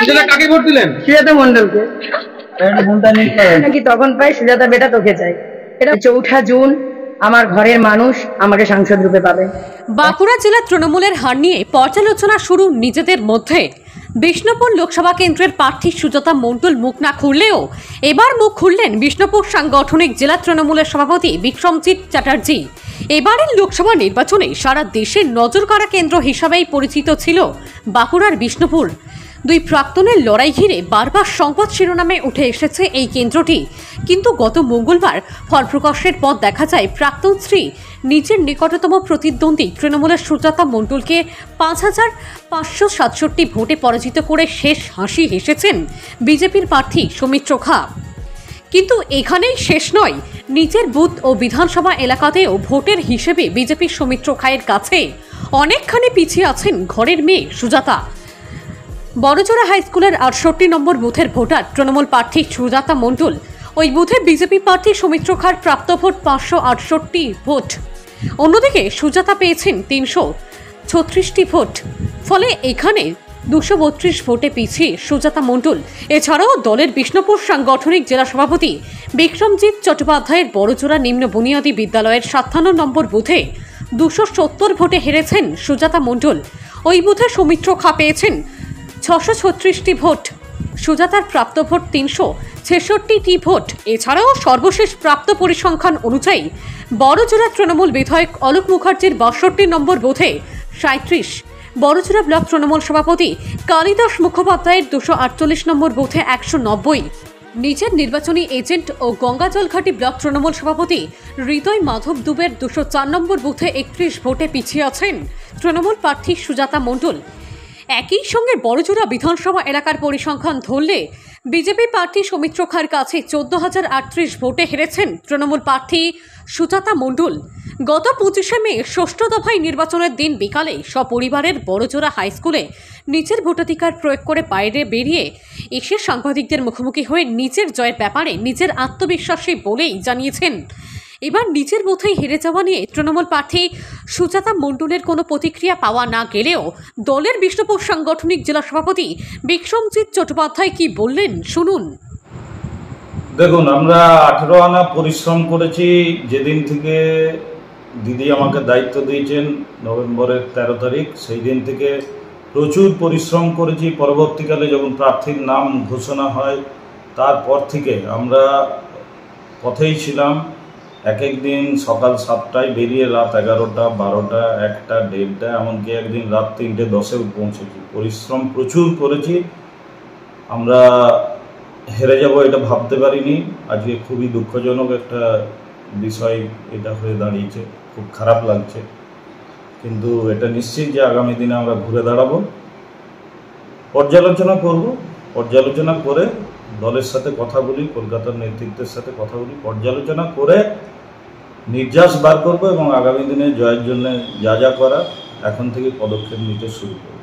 সেটা কাকে ভোট দিলেন? সুজাতা মণ্ডলকে। নাকি তখন পাই সুজাতা বেটা তোকে চাই। এটা 4 জুন আমার ঘরের মানুষ আমাকে সাংসদ রূপে পাবে। বাঁকুড়া জেলা তৃণমূলের হার নিয়ে পর্যালোচনা শুরু নিজেদের মধ্যে। বিষ্ণুপুর লোকসভা কেন্দ্রের প্রার্থী সুজাতা মণ্ডল মুখ না খুললেও এবার মুখ খুললেন বিষ্ণুপুর সাংগঠনিক জেলা তৃণমূলের সভাপতি বিক্রমজিৎ চ্যাটার্জি। এবারের লোকসভা নির্বাচনে সারা দেশের নজরকাড়া কেন্দ্র হিসাবেই পরিচিত ছিল বাঁকুড়ার বিষ্ণুপুর। দুই প্রাক্তনের লড়াই ঘিরে বারবার সংবাদ শিরোনামে উঠে এসেছে এই কেন্দ্রটি, কিন্তু গত মঙ্গলবার ফল প্রকাশের পর দেখা যায় প্রাক্তন স্ত্রী নিজের নিকটতম প্রতিদ্বন্দ্বী তৃণমূলের সুজাতা মণ্ডলকে ৫,৫৬৭ ভোটে পরাজিত করে শেষ হাসি হেসেছেন বিজেপির প্রার্থী সৌমিত্র খাঁ। কিন্তু এখানেই শেষ নয়, নিজের বুথ ও বিধানসভা এলাকাতেও ভোটের হিসেবে বিজেপির সৌমিত্র খাঁয়ের কাছে অনেকখানি পিছিয়ে আছেন ঘরের মেয়ে সুজাতা। বড়জোড়া হাই স্কুলের ৬৮ নম্বর বুথের ভোটার তৃণমূল প্রার্থী সুজাতা মণ্ডল। ওই বুথে বিজেপি প্রার্থী সৌমিত্র খাঁর প্রাপ্ত ভোট ৫৬৮ ভোট। অন্যদিকে সুজাতা পেয়েছেন ৩৩৬টি ভোট। ফলে এখানে ২৩২ ভোটে পিছিয়ে সুজাতা মণ্ডল। এছাড়াও দলের বিষ্ণুপুর সাংগঠনিক জেলা সভাপতি বিক্রমজিৎ চট্টোপাধ্যায়ের বড়জোড়া নিম্ন বুনিয়াদী বিদ্যালয়ের ৫৭ নম্বর বুথে ২৭০ ভোটে হেরেছেন সুজাতা মণ্ডল। ওই বুথে সৌমিত্র খাঁ পেয়েছেন ৬৩৬টি ভোট। সুজাতার প্রাপ্ত ভোট ৩৬৬টি ভোট। এছাড়াও সর্বশেষ প্রাপ্ত পরিসংখ্যান অনুযায়ী বড়জোড়া তৃণমূল বিধায়ক অলোক মুখার্জির ৬২ নম্বর বুথে ৩৭, বড়জোড়া ব্লক তৃণমূল সভাপতি কালিদাস মুখোপাধ্যায়ের ২৪৮ নম্বর বুথে ১৯০, নিজের নির্বাচনী এজেন্ট ও গঙ্গাজলঘাটি ব্লক তৃণমূল সভাপতি হৃদয় মাধব দুবের ২০৪ নম্বর বুথে ৩১ ভোটে পিছিয়ে আছেন তৃণমূল প্রার্থী সুজাতা মণ্ডল। একই সঙ্গে বড়জোড়া বিধানসভা এলাকার পরিসংখ্যান ধরলে বিজেপি প্রার্থী সৌমিত্র খাঁর কাছে ১৪,০৩৮ ভোটে হেরেছেন তৃণমূল প্রার্থী সুজাতা মণ্ডল। গত ২৫শে মে ষষ্ঠ দফায় নির্বাচনের দিন বিকালে সপরিবারের বড়জোড়া হাই স্কুলে নিজের ভোটাধিকার প্রয়োগ করে বাইরে বেরিয়ে এসে সাংবাদিকদের মুখোমুখি হয়ে নিজের জয়ের ব্যাপারে নিজের আত্মবিশ্বাসী বলেই জানিয়েছেন। এবার নিজের বুথেই হেরে যাওয়া নিয়ে তৃণমূল প্রার্থী সুজাতা মণ্ডলের কোনো প্রতিক্রিয়া পাওয়া না গেলেও দলের বিষ্ণুপুর সাংগঠনিক জেলা সভাপতি বিক্রমজিৎ চট্টোপাধ্যায় কি বললেন শুনুন। দেখুন, আমরা 18 আনা পরিশ্রম করেছি। যেদিন থেকে দিদি আমাকে দায়িত্ব দিয়েছেন নভেম্বরের 13 তারিখ, সেই দিন থেকে প্রচুর পরিশ্রম করেছি। পরবর্তীকালে যখন প্রার্থীর নাম ঘোষণা হয় তারপর থেকে আমরা পথেই ছিলাম। এক দিন সকাল 7টায় বেরিয়ে রাত 11টা, 12টা, 1টা, 1:30, এমনকি একদিন রাত 3:10-এও পৌঁছেছি। পরিশ্রম প্রচুর করেছি। আমরা হেরে যাব এটা ভাবতে পারিনি। আজকে খুবই দুঃখজনক একটা বিষয় এটা হয়ে দাঁড়িয়েছে, খুব খারাপ লাগছে। কিন্তু এটা নিশ্চিত যে আগামী দিনে আমরা ঘুরে দাঁড়াবো, পর্যালোচনা করব, পর্যালোচনা করে দলের সাথে কথা বলি, কলকাতার নেতৃত্বের সাথে কথা বলি, পর্যালোচনা করে নির্যাস বার করব এবং আগামী দিনে জয়ের জন্য যা যা করা এখন থেকে পদক্ষেপ নিতে শুরু করব।